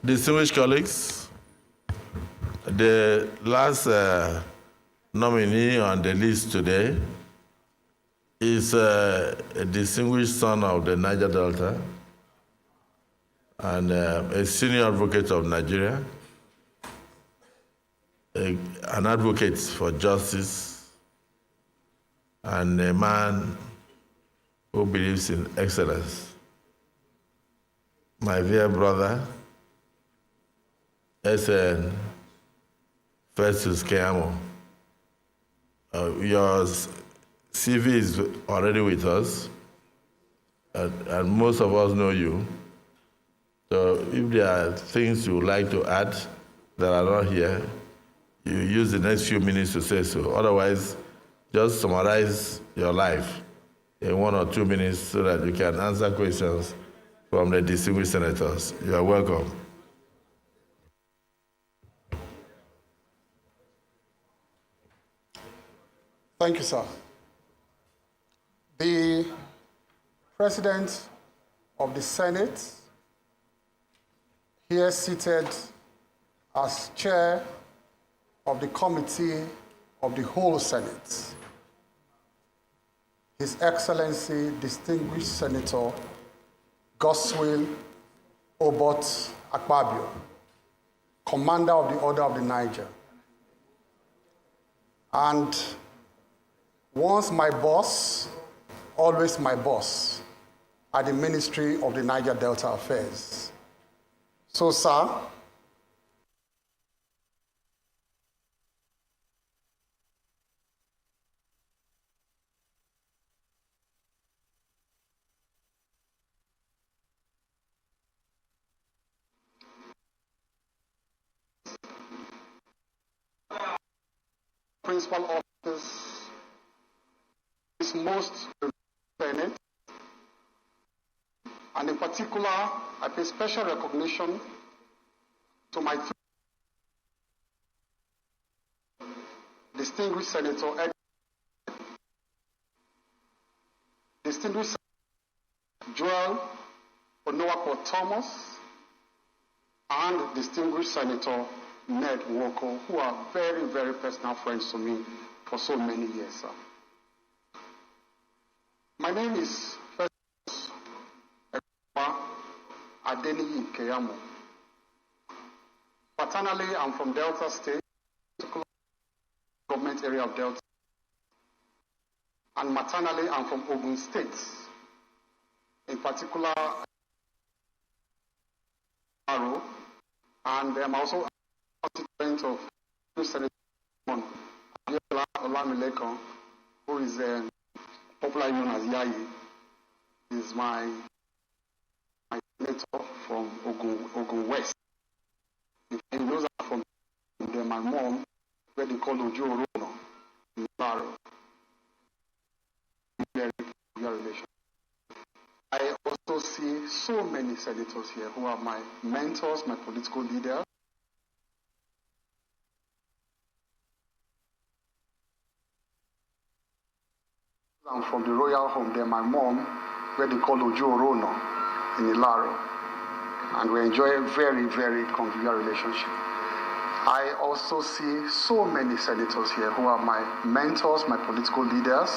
Distinguished colleagues, the last nominee on the list today is a distinguished son of the Niger Delta and a senior advocate of Nigeria, an advocate for justice, and a man who believes in excellence. My dear brother, SN Festus Keyamo, your CV is already with us, and most of us know you. So if there are things you would like to add that are not here, you use the next few minutes to say so. Otherwise, just summarize your life in 1 or 2 minutes so that you can answer questions from the distinguished senators. You are welcome. Thank you, sir. The President of the Senate, here seated as chair of the Committee of the whole Senate, His Excellency, Distinguished Senator Godswill Obot Akpabio, Commander of the Order of the Niger, and once my boss, always my boss at the Ministry of the Niger Delta Affairs. So, sir, principal officers is most Senate, and in particular, I pay special recognition to my distinguished Senator, distinguished Joel Onowapo Thomas, and distinguished Senator Ned Nwoko, who are very, very personal friends to me for so many years, sir. My name is Festus Adeniyi Keyamo. Paternally, I'm from Delta State, government area of Delta. And maternally, I'm from Ogun State. In particular, and I'm also a constituent of Senator Olamilekon, who is popularly known as Yayi, is my senator from Ogun West. He knows that from there, my mom, where they call Ojo Rono, in Laro. Very relation. I also see so many senators here who are my mentors, my political leaders. I'm from the royal home there, my mom, where they call Ojo Rono in Ilaro. And we enjoy a very, very convivial relationship. I also see so many senators here who are my mentors, my political leaders,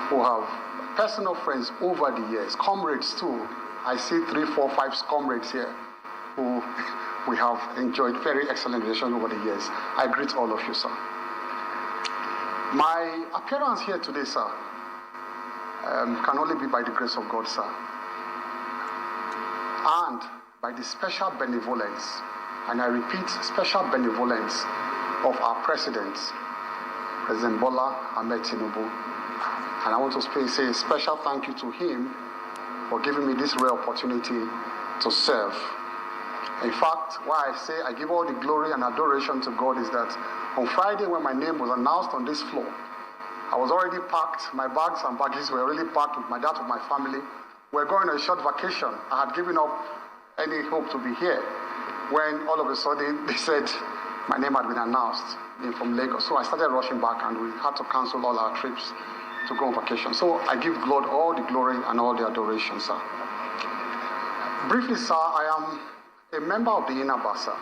who have personal friends over the years, comrades too. I see 3, 4, 5 comrades here who we have enjoyed very excellent relations over the years. I greet all of you, sir. My appearance here today, sir, can only be by the grace of God, sir, and by the special benevolence, and I repeat, special benevolence of our President, President Bola Ahmed Tinubu. And I want to say a special thank you to him for giving me this rare opportunity to serve. In fact, why I say I give all the glory and adoration to God is that on Friday when my name was announced on this floor, I was already packed, my bags and baggages were already packed with that of my family. We're going on a short vacation. I had given up any hope to be here when all of a sudden they said my name had been announced from Lagos. So I started rushing back and we had to cancel all our trips to go on vacation. So I give God all the glory and all the adoration, sir. Briefly, sir, I am a member of the Inner Basa.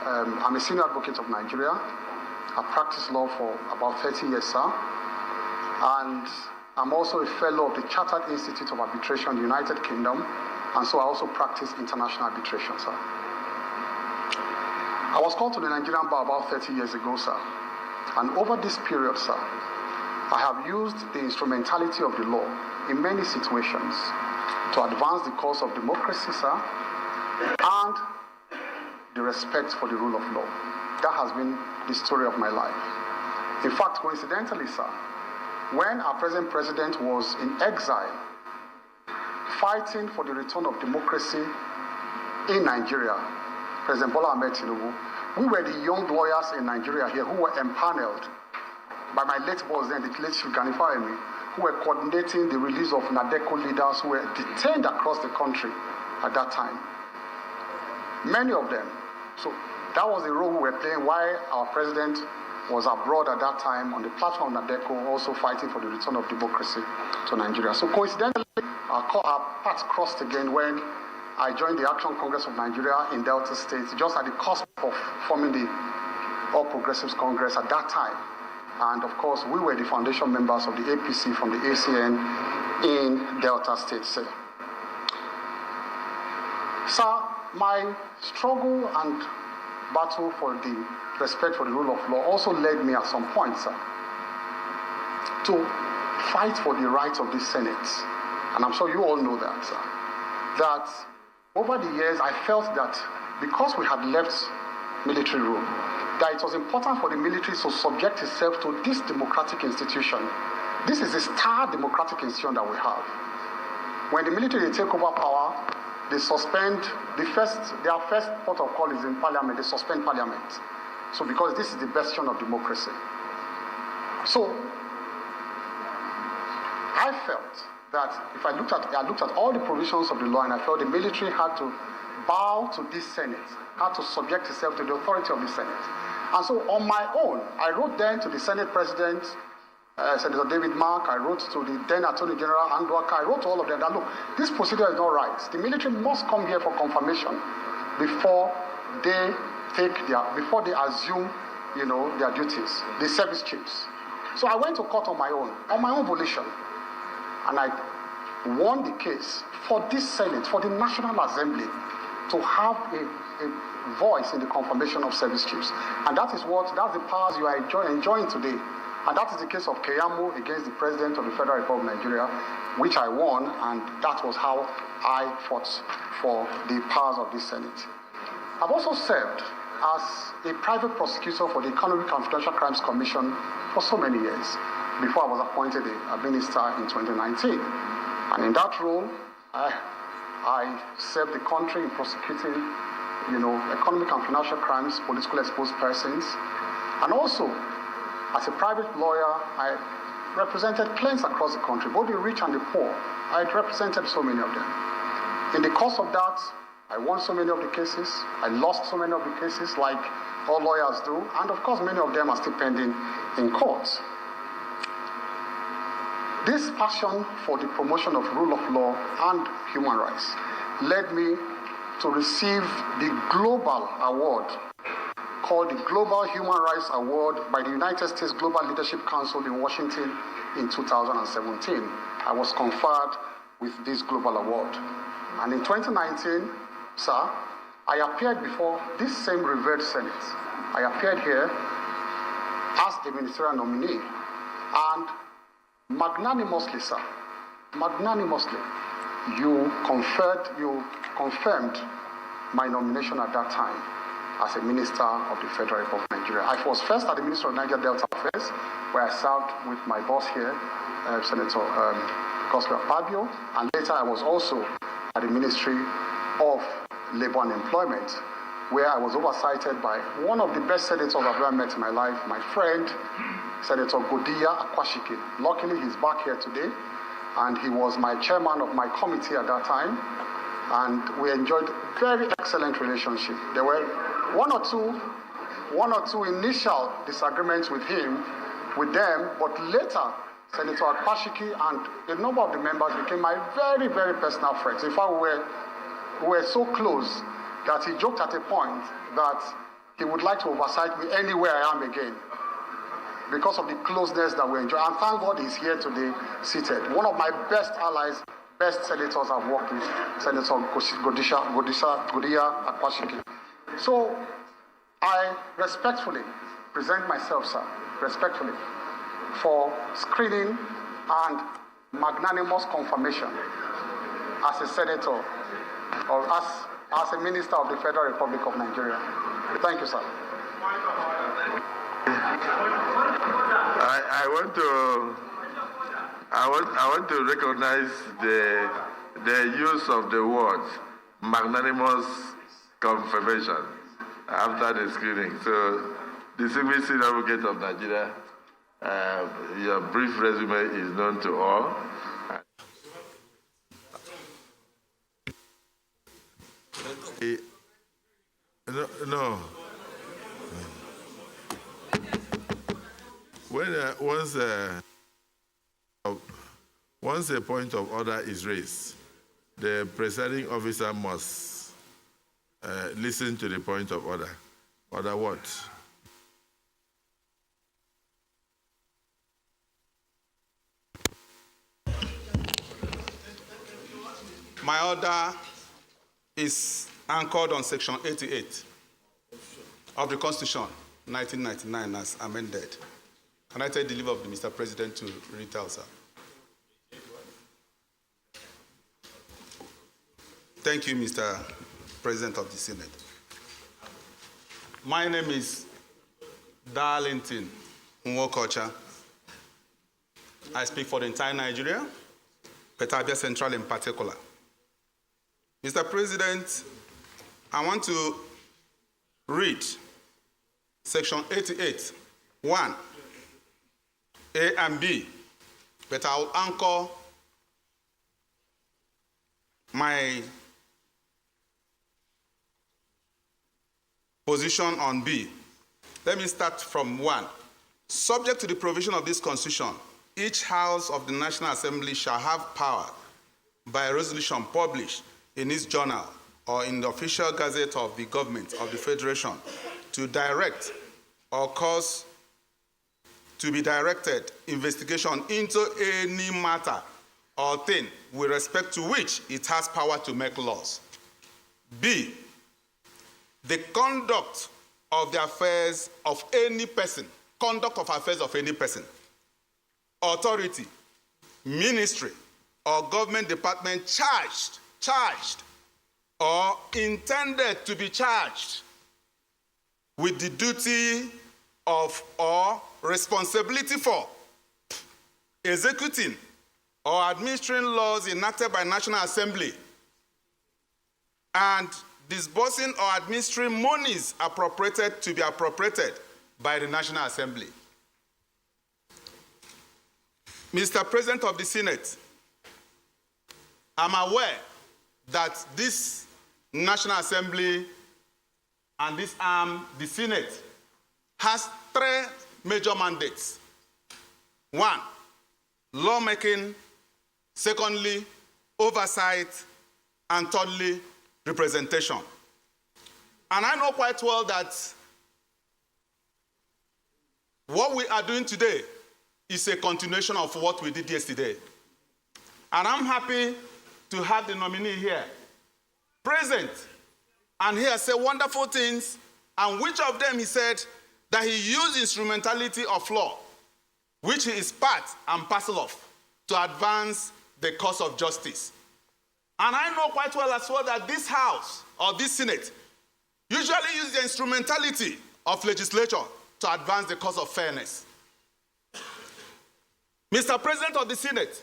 I'm a senior advocate of Nigeria. I've practiced law for about 30 years, sir. And I'm also a fellow of the Chartered Institute of Arbitration in the United Kingdom. And so I also practice international arbitration, sir. I was called to the Nigerian bar about 30 years ago, sir. And over this period, sir, I have used the instrumentality of the law in many situations to advance the cause of democracy, sir, and the respect for the rule of law. That has been the story of my life. In fact, coincidentally, sir, when our present president was in exile, fighting for the return of democracy in Nigeria, President Bola Ahmed Tinubu, we were the young lawyers in Nigeria here who were empaneled by my late boss then, the late Chief Ganifayemi, who were coordinating the release of NADECO leaders who were detained across the country at that time. Many of them. So that was the role we were playing while our president was abroad at that time on the platform of NADECO, also fighting for the return of democracy to Nigeria. So coincidentally, our paths crossed again when I joined the Action Congress of Nigeria in Delta State, just at the cusp of forming the All Progressives Congress at that time. And of course, we were the foundation members of the APC from the ACN in Delta State. Sir, my struggle and battle for the respect for the rule of law also led me at some point, sir, to fight for the rights of the Senate. And I'm sure you all know that, sir, that over the years I felt that because we had left military rule, that it was important for the military to subject itself to this democratic institution. This is a star democratic institution that we have. When the military take over power, they suspend their first port of call is in parliament, they suspend parliament. So because this is the bastion of democracy. So I felt that if I looked at all the provisions of the law, and I felt the military had to bow to this Senate, had to subject itself to the authority of the Senate. And so on my own, I wrote then to the Senate President, Senator David Mark, I wrote to the then Attorney General Andwaka, I wrote to all of them that, look, this procedure is not right. The military must come here for confirmation before they assume, their duties, the service chiefs. So I went to court on my own volition, and I won the case for this Senate, for the National Assembly, to have a voice in the confirmation of service chiefs. And that's the powers you are enjoying today. And that is the case of Keyamo against the President of the Federal Republic of Nigeria, which I won, and that was how I fought for the powers of this Senate. I've also served as a private prosecutor for the Economic and Financial Crimes Commission for so many years, before I was appointed a minister in 2019. And in that role, I served the country in prosecuting, economic and financial crimes, politically exposed persons. And also, as a private lawyer, I represented clients across the country, both the rich and the poor. I represented so many of them. In the course of that, I won so many of the cases. I lost so many of the cases, like all lawyers do. And of course, many of them are still pending in courts. This passion for the promotion of rule of law and human rights led me to receive the global award called the Global Human Rights Award by the United States Global Leadership Council in Washington in 2017. I was conferred with this global award. And in 2019, sir, I appeared before this same revered Senate. I appeared here as a ministerial nominee, and magnanimously, sir, you confirmed my nomination at that time as a minister of the Federal Republic of Nigeria. I was first at the Ministry of Niger Delta Affairs, where I served with my boss here, Senator Gospel Fabio, and later I was also at the Ministry of Labor and Employment, where I was oversighted by one of the best senators I've ever met in my life, my friend, Senator Godiya Akwashike. Luckily, he's back here today, and he was my chairman of my committee at that time, and we enjoyed very excellent relationship. There were one or two initial disagreements with them, but later, Senator Akwashike and a number of the members became my very, very personal friends. In fact, we were we were so close that he joked at a point that he would like to oversight me anywhere I am again because of the closeness that we enjoy. And thank God he's here today, seated. One of my best allies, best senators I've worked with, Senator Godiya Akwashiki. So I respectfully present myself, sir, respectfully, for screening and magnanimous confirmation as a senator or as a minister of the Federal Republic of Nigeria. Thank you, sir. I want to recognize the use of the word magnanimous confirmation after the screening. So, distinguished senior advocate of Nigeria, your brief resume is known to all. No. Once a point of order is raised, the presiding officer must listen to the point of order. Order what? My order is anchored on Section 88 of the Constitution, 1999, as amended. Can I take the leave of the Mr. President to retell, sir? Thank you, Mr. President of the Senate. My name is Darlington Nwokocha. I speak for the entire Nigeria, Petabia Central in particular. Mr. President, I want to read Section 88, 1, A and B, but I will anchor my position on B. Let me start from 1. Subject to the provision of this Constitution, each House of the National Assembly shall have power by resolution published in its journal or in the official gazette of the government of the Federation to direct or cause to be directed investigation into any matter or thing with respect to which it has power to make laws. B, the conduct of the affairs of any person, authority, ministry, or government department charged or intended to be charged with the duty of or responsibility for executing or administering laws enacted by National Assembly and disbursing or administering monies appropriated to be appropriated by the National Assembly. Mr. President of the Senate, I'm aware that this National Assembly and this arm, the Senate, has 3 major mandates. 1, lawmaking. Secondly, oversight. And thirdly, representation. And I know quite well that what we are doing today is a continuation of what we did yesterday. And I'm happy to have the nominee here, present, and he has said wonderful things, and which of them he said that he used instrumentality of law, which he is part and parcel of, to advance the cause of justice. And I know quite well as well that this House, or this Senate, usually uses the instrumentality of legislature to advance the cause of fairness. Mr. President of the Senate,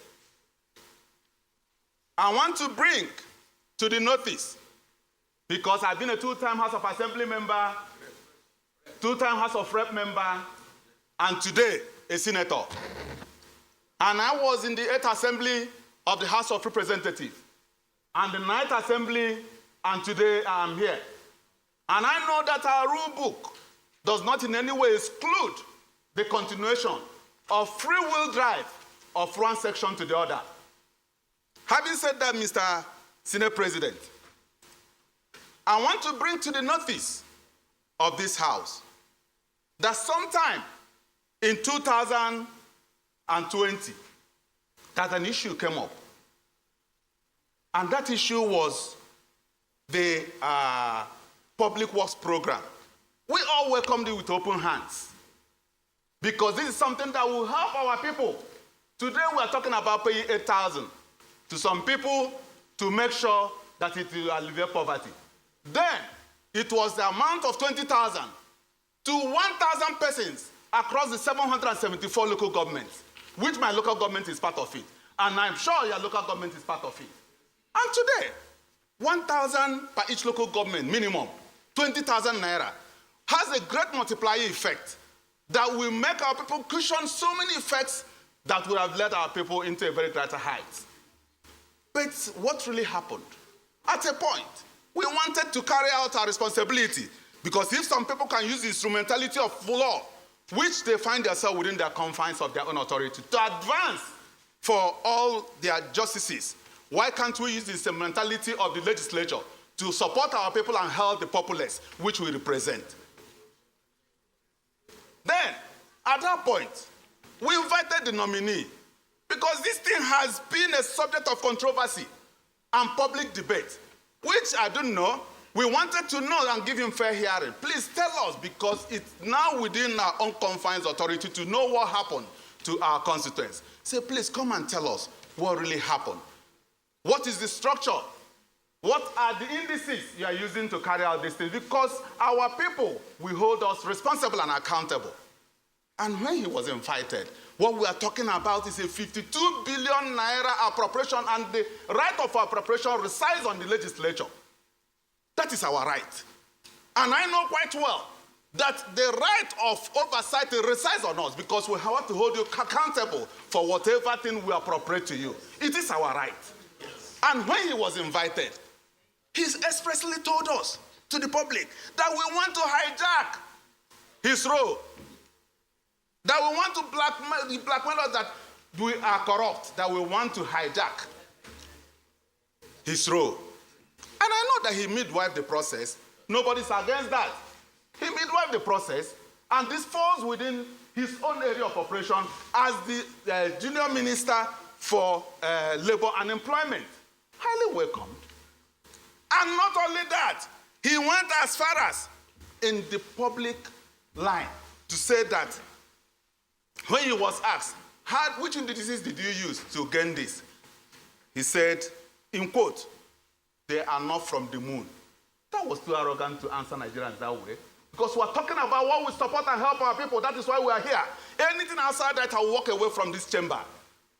I want to bring to the notice, because I've been a 2-time House of Assembly member, 2-time House of Rep member, and today a senator. And I was in the 8th Assembly of the House of Representatives, and the 9th Assembly, and today I am here. And I know that our rule book does not in any way exclude the continuation of free-will drive of one section to the other. Having said that, Mr. Senate President, I want to bring to the notice of this House that sometime in 2020, that an issue came up. And that issue was the Public Works Program. We all welcomed it with open hands because this is something that will help our people. Today we are talking about paying 8,000 to some people to make sure that it will alleviate poverty. Then it was the amount of 20,000 to 1,000 persons across the 774 local governments, which my local government is part of it. And I'm sure your local government is part of it. And today, 1,000 per each local government minimum, 20,000 naira, has a great multiplier effect that will make our people cushion so many effects that would have led our people into a very greater height. But what really happened? At a point, we wanted to carry out our responsibility because if some people can use the instrumentality of law, which they find themselves within their confines of their own authority, to advance for all their justices, why can't we use the instrumentality of the legislature to support our people and help the populace, which we represent? Then, at that point, we invited the nominee because this thing has been a subject of controversy and public debate, which I don't know. We wanted to know and give him fair hearing. Please tell us, because it's now within our own confines authority to know what happened to our constituents. Say, please come and tell us what really happened. What is the structure? What are the indices you are using to carry out these things? Because our people will hold us responsible and accountable. And when he was invited, what we are talking about is a 52 billion naira appropriation, and the right of appropriation resides on the legislature. That is our right. And I know quite well that the right of oversight resides on us because we have to hold you accountable for whatever thing we appropriate to you. It is our right. Yes. And when he was invited, he expressly told us, to the public, that we want to hijack his role. That we want to blackmail us, that we are corrupt, that we want to hijack his role. And I know that he midwifed the process. Nobody's against that. He midwifed the process, and this falls within his own area of operation as the junior minister for labor and employment. Highly welcomed. And not only that, he went as far as in the public line to say that when he was asked, which indices did you use to gain this? He said, in quote, they are not from the moon. That was too arrogant to answer Nigerians that way. Because we're talking about what we support and help our people. That is why we are here. Anything outside that, I'll walk away from this chamber.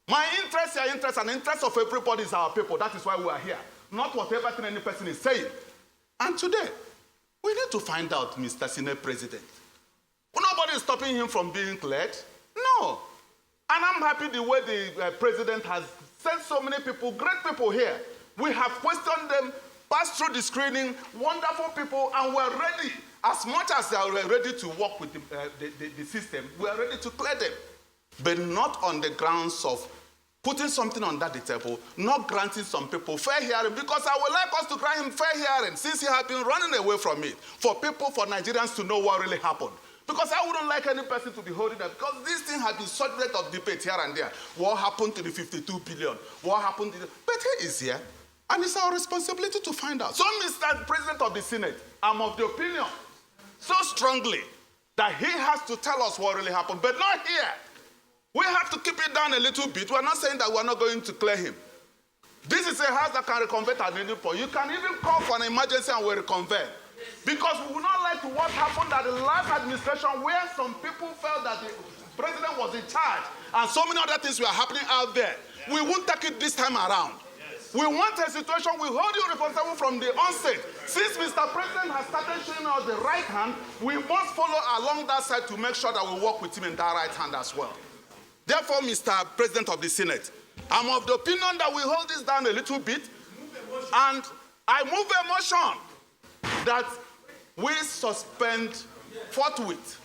My interest, your interest, and the interest of everybody is our people. That is why we are here. Not whatever thing any person is saying. And today, we need to find out, Mr. Senate President. Nobody is stopping him from being cleared. No. And I'm happy the way the president has sent so many people, great people here. We have questioned them, passed through the screening, wonderful people, and we're ready. As much as they are ready to work with the system, we are ready to clear them. But not on the grounds of putting something under the table, not granting some people fair hearing, because I would like us to grant him fair hearing since he has been running away from it, for people, for Nigerians to know what really happened. Because I wouldn't like any person to be holding that, because this thing has been subject of debate here and there. What happened to the 52 billion? What happened to the... But he is here, and it's our responsibility to find out. So, Mr. President of the Senate, I'm of the opinion so strongly that he has to tell us what really happened, but not here. We have to keep it down a little bit. We're not saying that we're not going to clear him. This is a house that can reconvene at any point. You can even call for an emergency and we'll reconvene. Because we would not like to what happened at the last administration, where some people felt that the president was in charge and so many other things were happening out there. We won't take it this time around. We want a situation, we hold you responsible from the onset. Since Mr. President has started showing us the right hand, we must follow along that side to make sure that we work with him in that right hand as well. Therefore, Mr. President of the Senate, I'm of the opinion that we hold this down a little bit, and I move a motion that we suspend forthwith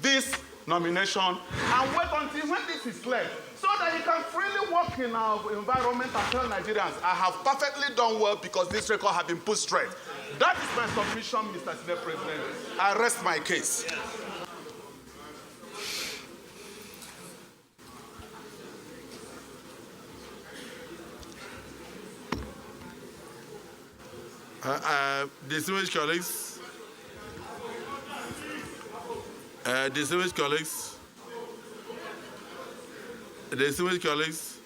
this nomination and wait until when this is cleared, so that he can freely work in our environment and tell Nigerians, I have perfectly done well because this record has been put straight. That is my submission, Mr. Senate President. I rest my case. Distinguished colleagues, distinguished colleagues, distinguished colleagues,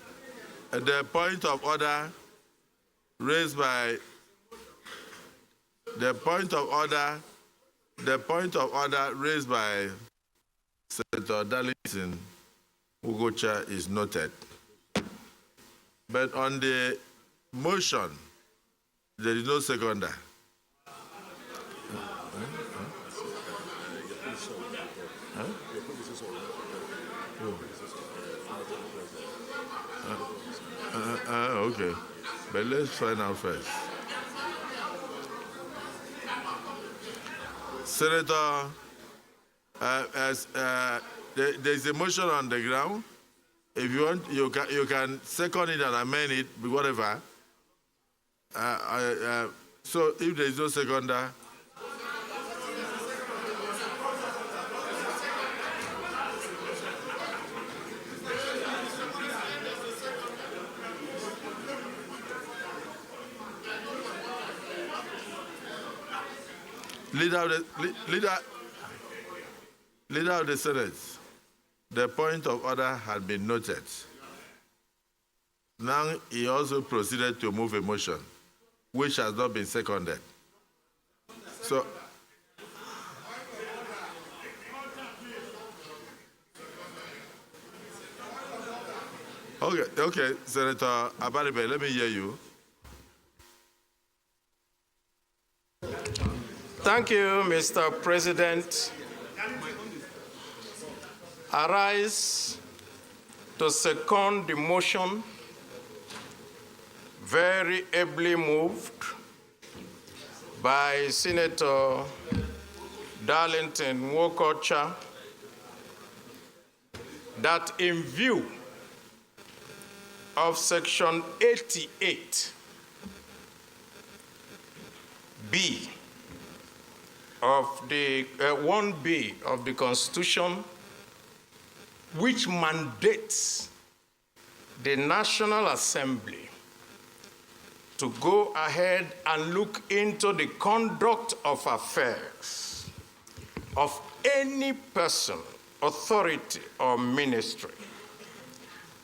the point of order raised by Senator Darlington Ugocha is noted. But on the motion, there is no seconder. Okay, but let's find out first. Senator, there's a motion on the ground. If you want, you can second it and amend it, whatever. So if there is no seconder, Leader of the Senate, the point of order had been noted. Now he also proceeded to move a motion, which has not been seconded. So, okay, Senator Abaribe, let me hear you. Thank you, Mr. President. I rise to second the motion, very ably moved by Senator Darlington Ugocha, that in view of Section 88B of the 1B of the Constitution, which mandates the National Assembly to go ahead and look into the conduct of affairs of any person, authority, or ministry.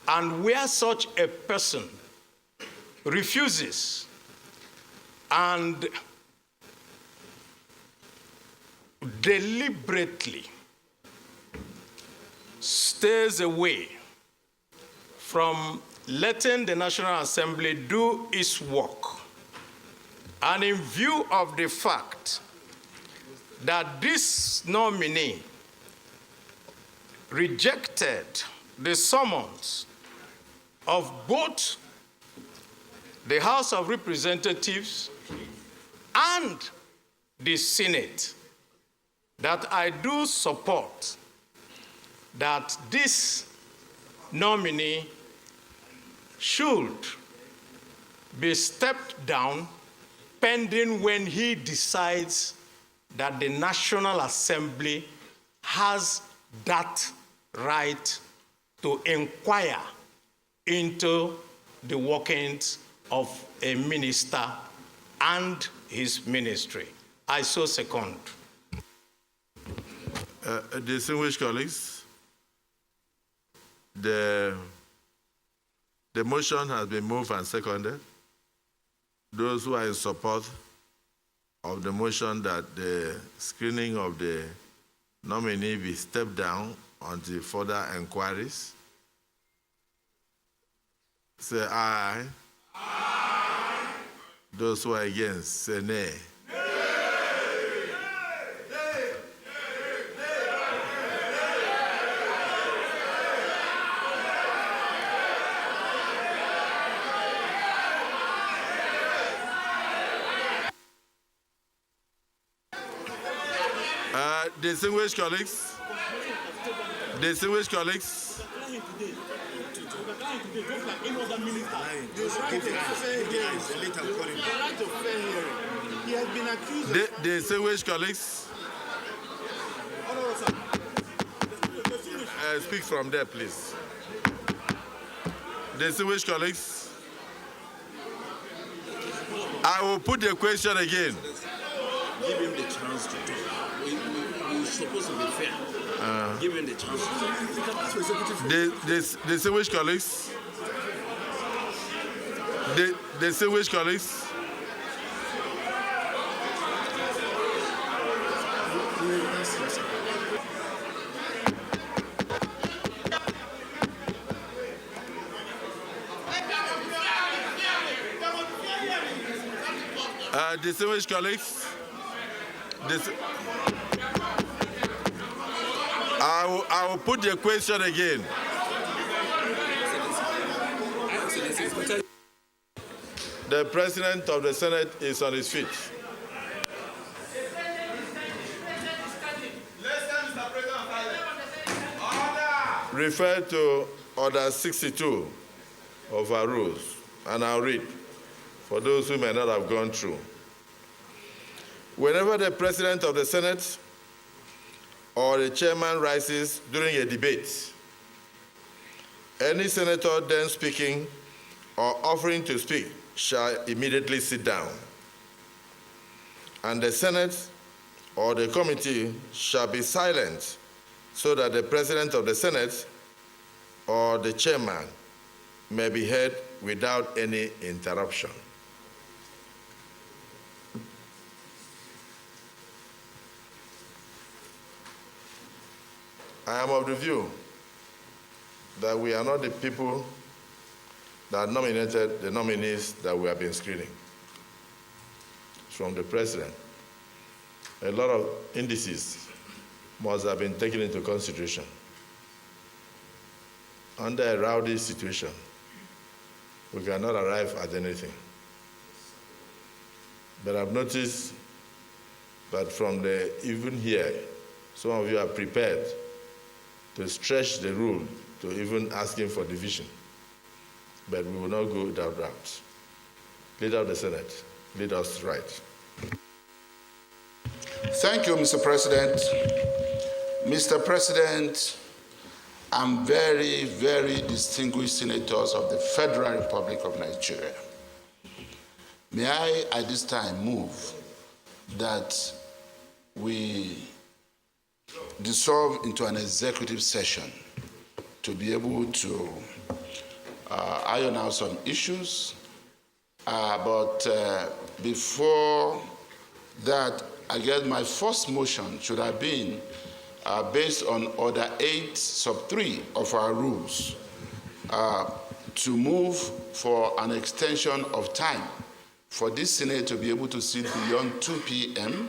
And where such a person refuses and deliberately stays away from letting the National Assembly do its work, and in view of the fact that this nominee rejected the summons of both the House of Representatives and the Senate, that I do support that this nominee should be stepped down pending when he decides that the National Assembly has that right to inquire into the workings of a minister and his ministry. I so second. Distinguished colleagues, the motion has been moved and seconded. Those who are in support of the motion that the screening of the nominee be stepped down until further inquiries, say aye. Aye. Those who are against, say nay. Distinguished colleagues, The distinguished colleagues, speak from there, please. Distinguished colleagues, I will put the question again. Give him the chance to talk. We're supposed to be fair. Give him the chance to talk. Distinguished colleagues, distinguished colleagues, distinguished colleagues, I will put the question again. The President of the Senate is on his feet. Refer to Order 62 of our rules, and I'll read for those who may not have gone through. Whenever the President of the Senate or the chairman rises during a debate, any senator then speaking or offering to speak shall immediately sit down, and the Senate or the committee shall be silent so that the President of the Senate or the chairman may be heard without any interruption. I am of the view that we are not the people that nominated the nominees that we have been screening. From the president, a lot of indices must have been taken into consideration. Under a rowdy situation, we cannot arrive at anything. But I've noticed that from the, even here, some of you are prepared to stretch the rule to even asking for division. But we will not go that route. Leader of the Senate, lead us right. Thank you, Mr. President. Mr. President, and very, very distinguished senators of the Federal Republic of Nigeria, may I at this time move that we dissolve into an executive session to be able to iron out some issues. But before that, I guess my first motion should have been based on Order 8 sub 3 of our rules to move for an extension of time for this Senate to be able to sit beyond 2 p.m.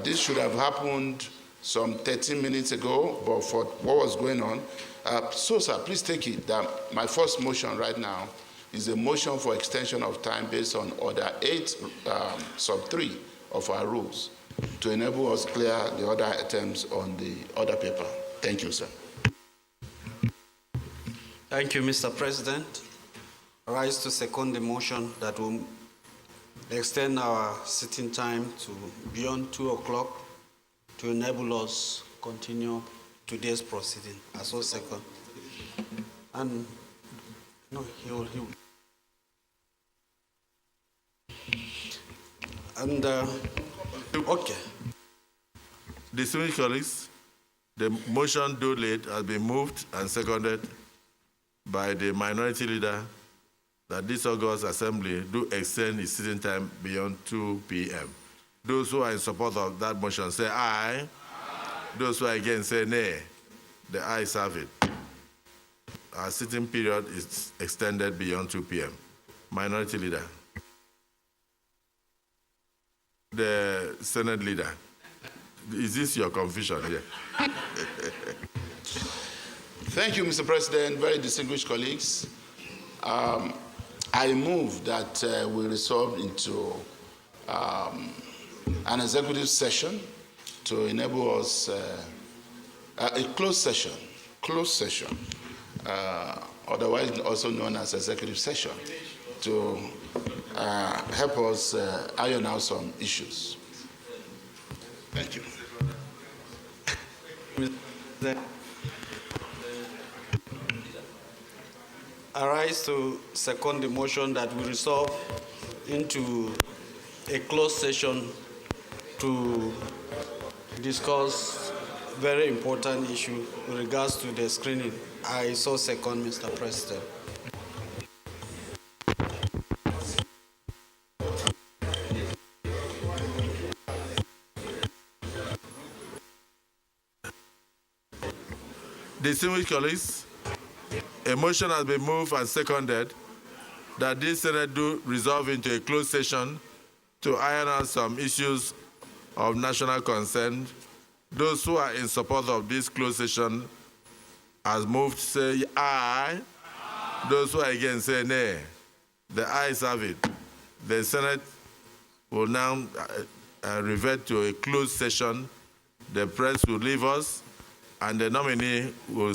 This should have happened some 13 minutes ago, but for what was going on. So, sir, please take it that my first motion right now is a motion for extension of time based on Order 8 sub 3 of our rules to enable us clear the other items on the order paper. Thank you, sir. Thank you, Mr. President. I rise to second the motion that will extend our sitting time to beyond 2 o'clock to enable us continue today's proceeding. I so second. And no, he will. And okay. Distinguished colleagues, the motion due late has been moved and seconded by the minority leader that this August Assembly do extend its sitting time beyond 2 p.m. Those who are in support of that motion say aye. Those who are against say nay. The ayes have it. Our sitting period is extended beyond 2 p.m. Minority leader. The Senate leader. Is this your confusion here? Thank you, Mr. President. Very distinguished colleagues. I move that we resolve into an executive session to enable us a closed session otherwise also known as executive session, to help us iron out some issues. Thank you. I rise to second the motion that we resolve into a closed session to discuss very important issue with regards to the screening. I so second, Mr. President. Distinguished colleagues, a motion has been moved and seconded that this Senate do resolve into a closed session to iron out some issues of national concern. Those who are in support of this closed session as moved say aye. Those who are against say nay. The ayes have it. The Senate will now revert to a closed session. The press will leave us, and the nominee will